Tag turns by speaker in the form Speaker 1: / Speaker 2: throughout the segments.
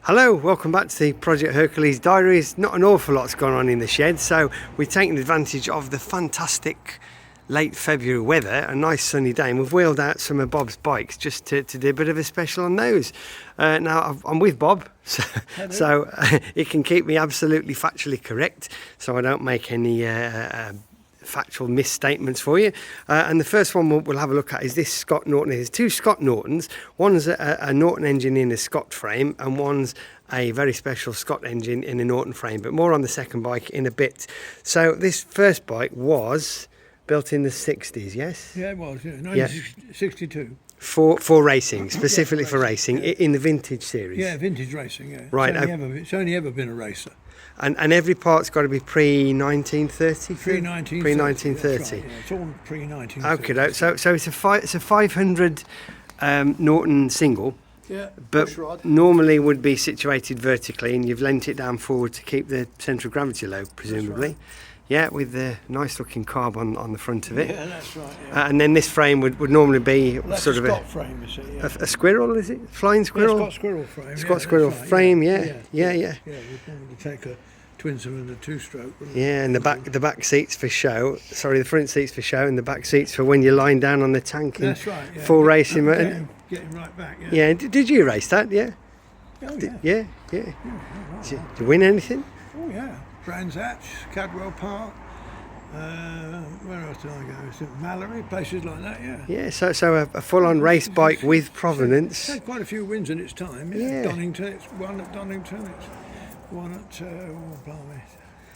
Speaker 1: Hello, welcome back to the Project Hercules Diaries. Not an awful lot's gone on in the shed, so we've taken advantage of the fantastic late February weather, a nice sunny day, and we've wheeled out some of Bob's bikes just to do a bit of a special on those. Now, I'm with Bob, so it can keep me absolutely factually correct, so I don't make any factual misstatements for you. And the first one we'll have a look at is this Scott Norton. There's two Scott Nortons. One's a Norton engine in a Scott frame, and one's a very special Scott engine in a Norton frame, but more on the second bike in a bit. So this first bike was built in the 60s, yes?
Speaker 2: Yeah, it was, yeah. 1962.
Speaker 1: For racing, specifically for racing, in the vintage series.
Speaker 2: Yeah, vintage racing, yeah.
Speaker 1: Right.
Speaker 2: It's only ever been a racer.
Speaker 1: And every part's got to be pre-1930?
Speaker 2: Pre-1930.
Speaker 1: Pre-1930.
Speaker 2: Right, yeah. It's all pre-1930.
Speaker 1: Okay, so it's a 500 Norton single.
Speaker 2: Yeah,
Speaker 1: but normally would be situated vertically, and you've lent it down forward to keep the centre of gravity low, presumably.
Speaker 2: Right.
Speaker 1: Yeah, with the nice looking carb on the front of it.
Speaker 2: Yeah, that's right. Yeah.
Speaker 1: And then this frame would normally be sort of
Speaker 2: a frame, you see, yeah.
Speaker 1: a squirrel, is it? Flying squirrel?
Speaker 2: Yeah, Scott squirrel frame.
Speaker 1: Scott squirrel frame, yeah.
Speaker 2: Yeah, we'd normally take a twin cylinder two-stroke.
Speaker 1: Yeah, and the back seats for show. Sorry, the front seats for show, and the back seats for when you're lying down on the tank.
Speaker 2: That's right. Yeah.
Speaker 1: Full racing.
Speaker 2: Getting right back. Yeah.
Speaker 1: Yeah. Did you race that? Yeah.
Speaker 2: Oh yeah.
Speaker 1: Yeah. Did you win anything?
Speaker 2: Oh yeah. Brands Hatch, Cadwell Park. Where else did I go? Is it Mallory? Places like that, yeah.
Speaker 1: Yeah, so a full-on race bike with provenance.
Speaker 2: It's had quite a few wins in its time.
Speaker 1: Yeah.
Speaker 2: Donington, it's one at Donington, it's one at, blimey.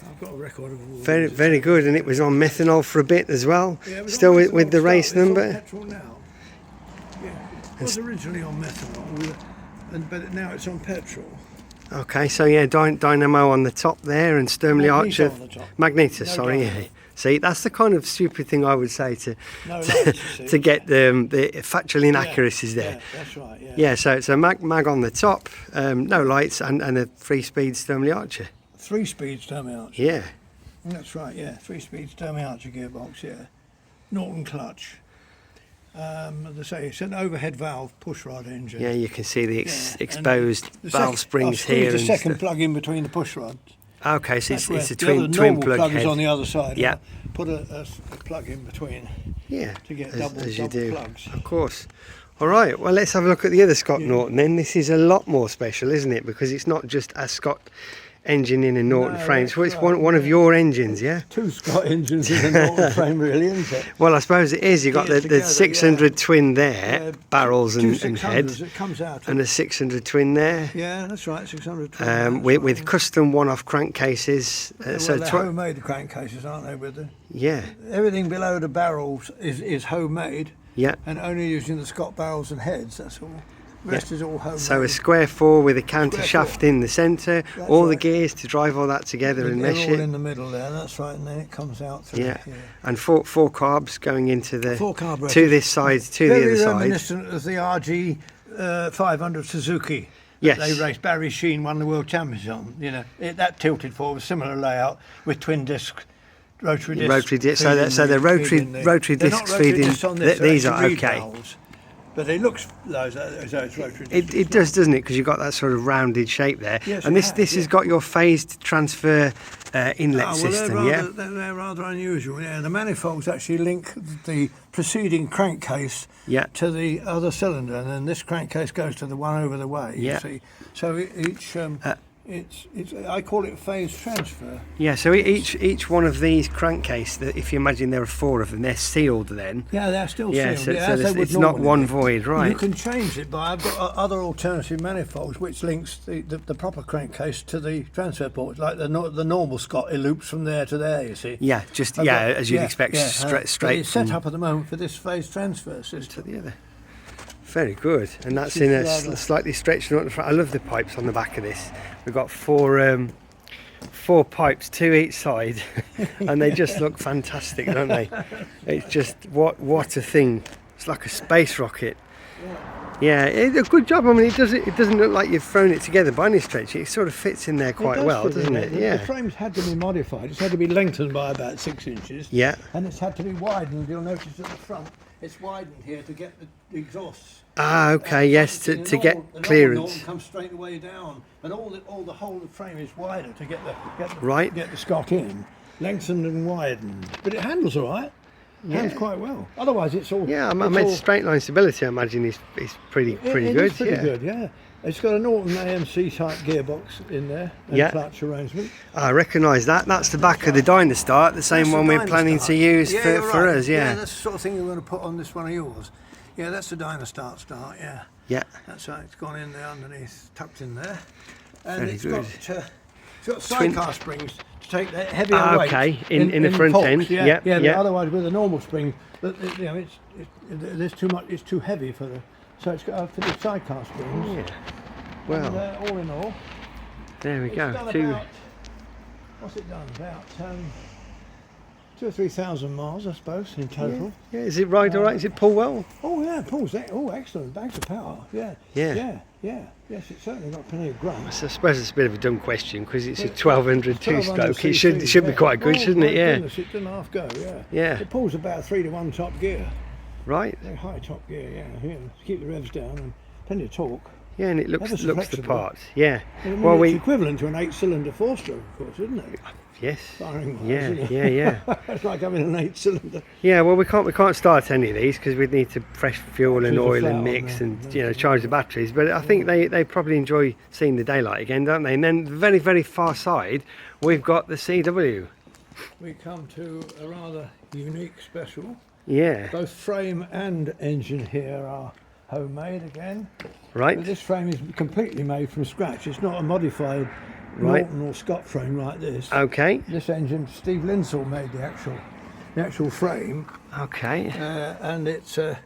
Speaker 2: I've got a record of all.
Speaker 1: Very good, and it was on methanol for a bit as well.
Speaker 2: Yeah,
Speaker 1: still with the race number.
Speaker 2: It's on petrol now. Yeah, it was originally on methanol, but now it's on petrol.
Speaker 1: Okay, so yeah, dynamo on the top there, and Sturmley Archer, Magneto. Sorry, yeah. See, that's the kind of stupid thing I would say to get the factual inaccuracies there.
Speaker 2: Yeah, that's right. Yeah.
Speaker 1: Yeah, so it's a mag on the top, no lights, and a 3-speed Sturmley Archer.
Speaker 2: 3-speed Sturmley Archer.
Speaker 1: Yeah.
Speaker 2: That's right. Yeah, 3-speed Sturmley Archer gearbox. Yeah, Norton clutch. As I say, it's an overhead valve pushrod engine.
Speaker 1: Yeah, you can see the exposed valve springs here.
Speaker 2: The second plug in between the pushrod.
Speaker 1: Okay, so it's a twin plug
Speaker 2: plug
Speaker 1: head.
Speaker 2: is on the other side.
Speaker 1: Yeah.
Speaker 2: Put a plug in between.
Speaker 1: Yeah.
Speaker 2: To get double plugs.
Speaker 1: Of course. All right. Well, let's have a look at the other Scott Norton. Then this is a lot more special, isn't it? Because it's not just a Scott engine in a Norton frame. So it's one of your engines, yeah?
Speaker 2: Two Scott engines in a Norton frame, really, isn't it?
Speaker 1: Well, I suppose it is. You've got the 600 twin there, barrels and heads,
Speaker 2: it comes out
Speaker 1: and a 600 twin there.
Speaker 2: Yeah, that's right, 600 twin.
Speaker 1: With custom one-off crankcases.
Speaker 2: They're homemade crankcases, aren't they?
Speaker 1: Yeah.
Speaker 2: Everything below the barrels is homemade.
Speaker 1: Yeah.
Speaker 2: And only using the Scott barrels and heads, that's all. The rest is all homemade.
Speaker 1: So a square 4 with a counter shaft in the centre, all the gears to drive all that together and mesh it.
Speaker 2: All in the middle there, that's right, and then it comes out through.
Speaker 1: Yeah, and four carbs going into the
Speaker 2: carburetors.
Speaker 1: To this side, to the other side.
Speaker 2: Very reminiscent of the RG 500 Suzuki.
Speaker 1: Yes.
Speaker 2: They raced. Barry Sheen won the world championship on. You know, that tilted forward, similar layout with twin disc. Rotary discs.
Speaker 1: So the rotary discs feeding. These are okay.
Speaker 2: Valves. But it looks as though it's rotary discs.
Speaker 1: It does, doesn't it? Because you've got that sort of rounded shape there.
Speaker 2: Yes,
Speaker 1: and this has got your phased transfer inlet system,
Speaker 2: yeah? They're rather unusual, yeah. The manifolds actually link the preceding crankcase to the other cylinder, and then this crankcase goes to the one over the way, you see. So each... I call it phase transfer.
Speaker 1: Yeah, so each one of these crankcases, if you imagine there are 4 of them, they're sealed then.
Speaker 2: Yeah, they're still sealed.
Speaker 1: So it's not one void, right?
Speaker 2: You can change it, but I've got other alternative manifolds which links the proper crankcase to the transfer port, like the normal Scott. It loops from there to there, you see.
Speaker 1: Yeah, as you'd expect, straight.
Speaker 2: It's set up at the moment for this phase transfer system.
Speaker 1: To the other. Very good, and that's in a slightly stretched Norton front. I love the pipes on the back of this. We've got 4 pipes, 2 each side, and they just look fantastic, don't they? It's just what a thing! It's like a space rocket. Yeah, it's a good job. I mean, it doesn't look like you've thrown it together by any stretch. It sort of fits in there quite well, doesn't it?
Speaker 2: Yeah. The frame's had to be modified. It's had to be lengthened by about 6 inches.
Speaker 1: Yeah.
Speaker 2: And it's had to be widened. You'll notice at the front, it's widened here to get the exhausts
Speaker 1: Ah, okay, yes, to get clearance.
Speaker 2: Norton comes straight away down, and all the whole of the frame is wider to get the Scott in, lengthened and widened. But it handles all right. Handles quite well. Otherwise, it's all.
Speaker 1: Yeah, I mean, straight line stability, I imagine, is pretty good.
Speaker 2: It's pretty good, yeah. It's got a Norton AMC type gearbox in there and clutch arrangement.
Speaker 1: I recognise that. That's the back of the Dynastart, the same one we're planning to use for us. Yeah,
Speaker 2: that's the sort of thing you're going to put on this one of yours. Yeah, that's the Dynastart start. Yeah.
Speaker 1: Yeah.
Speaker 2: That's right. It's gone in there underneath, tucked in there, and
Speaker 1: Very
Speaker 2: it's
Speaker 1: good.
Speaker 2: got sidecar springs to take the heavier weight.
Speaker 1: Okay, in the front
Speaker 2: forks,
Speaker 1: end.
Speaker 2: Yeah.
Speaker 1: Otherwise,
Speaker 2: with a normal spring, there's too much. It's too heavy for the. So it's got for the sidecar springs.
Speaker 1: Yeah. Well,
Speaker 2: and, all in all,
Speaker 1: there we go.
Speaker 2: What's it done? About 2,000 or 3,000 miles, I suppose, in total.
Speaker 1: Yeah. Is it ride all right? Is it pull well?
Speaker 2: Oh yeah, pulls. Oh, excellent. Bags of power. Yeah. Yes, it's certainly got plenty of grunt.
Speaker 1: I suppose it's a bit of a dumb question because it's a 1200 two-stroke. It should be quite good, shouldn't it? Yeah.
Speaker 2: Goodness, it doesn't half go. Yeah.
Speaker 1: Yeah.
Speaker 2: It pulls about 3-to-1 top gear.
Speaker 1: Right.
Speaker 2: Very high top gear. Yeah. To keep the revs down and plenty of torque.
Speaker 1: Yeah, and it looks the part. Yeah.
Speaker 2: Well, it's equivalent to an 8-cylinder 4-stroke, of course, isn't it?
Speaker 1: Yes.
Speaker 2: Firing wise,
Speaker 1: Yeah.
Speaker 2: isn't it?
Speaker 1: Yeah.
Speaker 2: It's like having an 8-cylinder.
Speaker 1: Yeah. Well, we can't start any of these because we'd need to fresh fuel and oil and mix and charge the batteries. But I think they probably enjoy seeing the daylight again, don't they? And then the very, very far side, we've got the CW.
Speaker 2: We come to a rather unique special.
Speaker 1: Yeah.
Speaker 2: Both frame and engine here are homemade again.
Speaker 1: Right.
Speaker 2: But this frame is completely made from scratch. It's not a modified Norton or Scott frame like this.
Speaker 1: Okay.
Speaker 2: This engine, Steve Linsell made the actual frame.
Speaker 1: Okay.
Speaker 2: And it's a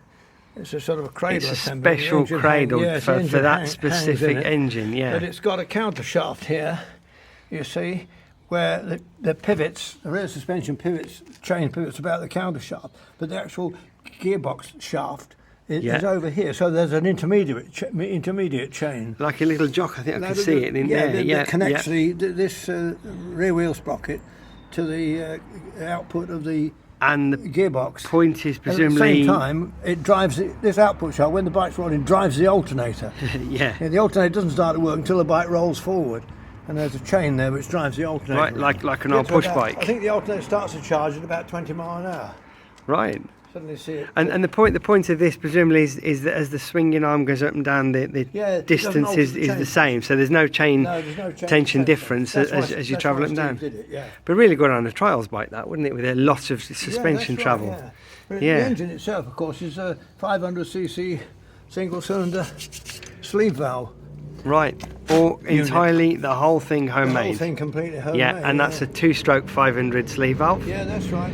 Speaker 2: sort of a cradle.
Speaker 1: It's a
Speaker 2: assembly.
Speaker 1: special cradle for that specific engine. Yeah.
Speaker 2: But it's got a counter shaft here, you see, where the pivots, the rear suspension pivots, chain pivots about the counter shaft, but the actual gearbox shaft is over here. So there's an intermediate chain.
Speaker 1: Like a little jock, I think I can see it in there.
Speaker 2: That connects this rear wheel sprocket to the output of the gearbox.
Speaker 1: Point is presumably.
Speaker 2: At the same time, it drives this output shaft when the bike's rolling, drives the alternator.
Speaker 1: Yeah.
Speaker 2: The alternator doesn't start to work until the bike rolls forward, and there's a chain there which drives the alternator.
Speaker 1: Right, like an old push bike.
Speaker 2: I think the alternator starts to charge at about 20 miles an hour.
Speaker 1: Right.
Speaker 2: Suddenly see it.
Speaker 1: And the point of this presumably is that as the swinging arm goes up and down, the distance is the same. So there's no chain tension difference as you travel up and down. But really good on a trials bike, that, wouldn't it, with a lot of suspension travel.
Speaker 2: Right, yeah. The engine itself, of course, is a 500cc single-cylinder sleeve valve.
Speaker 1: Right, or entirely the whole thing homemade.
Speaker 2: The whole thing completely homemade.
Speaker 1: Yeah, and that's a 2-stroke 500 sleeve valve.
Speaker 2: Yeah, that's right.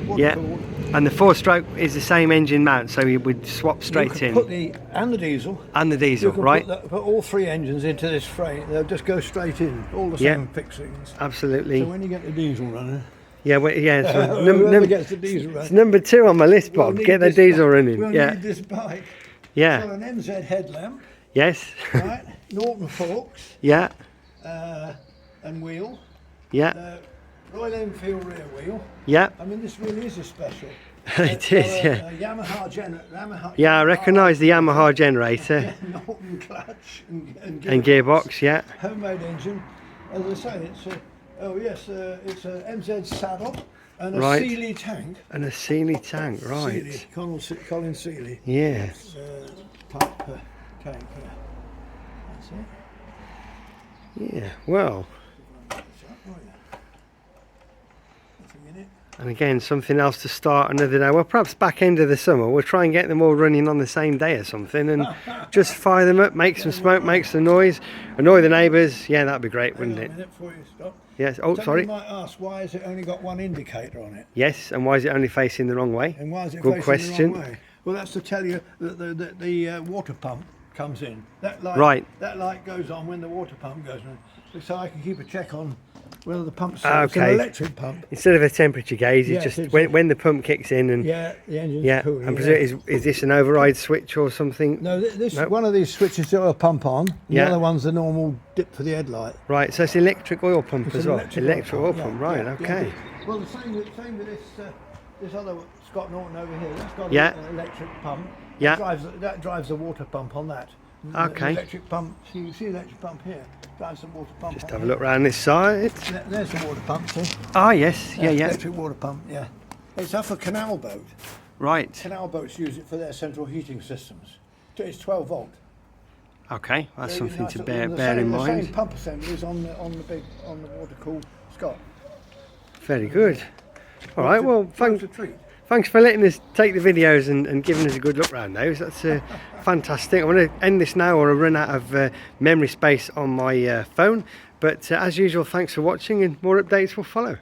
Speaker 1: And the 4-stroke is the same engine mount, so you would swap straight in.
Speaker 2: Put the diesel.
Speaker 1: And the diesel, right?
Speaker 2: Put all 3 engines into this frame. They'll just go straight in. All the same fixings.
Speaker 1: Absolutely.
Speaker 2: So when you get the diesel running.
Speaker 1: Yeah, well, yeah. So
Speaker 2: whoever gets the diesel running.
Speaker 1: It's number 2 on my list, Bob. Get the diesel running.
Speaker 2: We'll need this bike.
Speaker 1: Yeah.
Speaker 2: It's got an MZ headlamp.
Speaker 1: Yes.
Speaker 2: Right. Norton forks.
Speaker 1: Yeah.
Speaker 2: And wheel.
Speaker 1: Yeah.
Speaker 2: Royal Enfield rear wheel.
Speaker 1: Yeah.
Speaker 2: I mean, this really is a special.
Speaker 1: It is, yeah.
Speaker 2: Yamaha generator.
Speaker 1: Yeah, I recognise the Yamaha generator.
Speaker 2: Norton clutch and
Speaker 1: gearbox, yeah.
Speaker 2: Homemade engine. As I say, it's a MZ saddle and a Sealy tank.
Speaker 1: And a Sealy tank, right.
Speaker 2: Sealy, Colin Sealy.
Speaker 1: Yeah.
Speaker 2: Type tank. That's it.
Speaker 1: Yeah, well. And again, something else to start another day. Well, perhaps back end of the summer, we'll try and get them all running on the same day or something and just fire them up, make some smoke, make some noise, annoy the neighbours. Yeah, that'd be great, wouldn't it?
Speaker 2: Before you stop.
Speaker 1: Yes. Oh, sorry.
Speaker 2: You might ask, why has it only got one indicator on it?
Speaker 1: Yes, and why is it only facing the wrong way?
Speaker 2: And why is it
Speaker 1: Good
Speaker 2: facing
Speaker 1: question.
Speaker 2: the wrong way? Well, that's to tell you that the water pump comes in. That light goes on when the water pump goes on. So I can keep a check on whether the pump's it's an electric pump.
Speaker 1: Instead of a temperature gauge, it's just when the pump kicks in and
Speaker 2: the engine's cooling.
Speaker 1: And is this an override switch or something?
Speaker 2: No, one of these switches got a pump on. The other one's the normal dip for the headlight.
Speaker 1: Right, so it's electric oil pump as well. Electric oil pump, right?
Speaker 2: Yeah,
Speaker 1: okay.
Speaker 2: Yeah. Well, the same with this other Scott Norton over here. That's got an electric pump,
Speaker 1: Yeah.
Speaker 2: That drives the water pump on that.
Speaker 1: Okay.
Speaker 2: The electric pump. So you see the electric pump here. Drives the water pump.
Speaker 1: Just have a look around this side.
Speaker 2: There's the water pump. See?
Speaker 1: Ah, yes. Yeah, yeah.
Speaker 2: Electric water pump. Yeah. It's off a canal boat.
Speaker 1: Right.
Speaker 2: Canal boats use it for their central heating systems. It's 12 volt.
Speaker 1: Okay, that's
Speaker 2: Really
Speaker 1: something
Speaker 2: nice.
Speaker 1: to bear in
Speaker 2: The
Speaker 1: mind.
Speaker 2: same pump assembly is on the water cooled Scott.
Speaker 1: Very good. All right, well, thanks
Speaker 2: Thanks
Speaker 1: for letting us take the videos and giving us a good look around those. That's fantastic. I'm going to end this now or I run out of memory space on my phone. But as usual, thanks for watching and more updates will follow.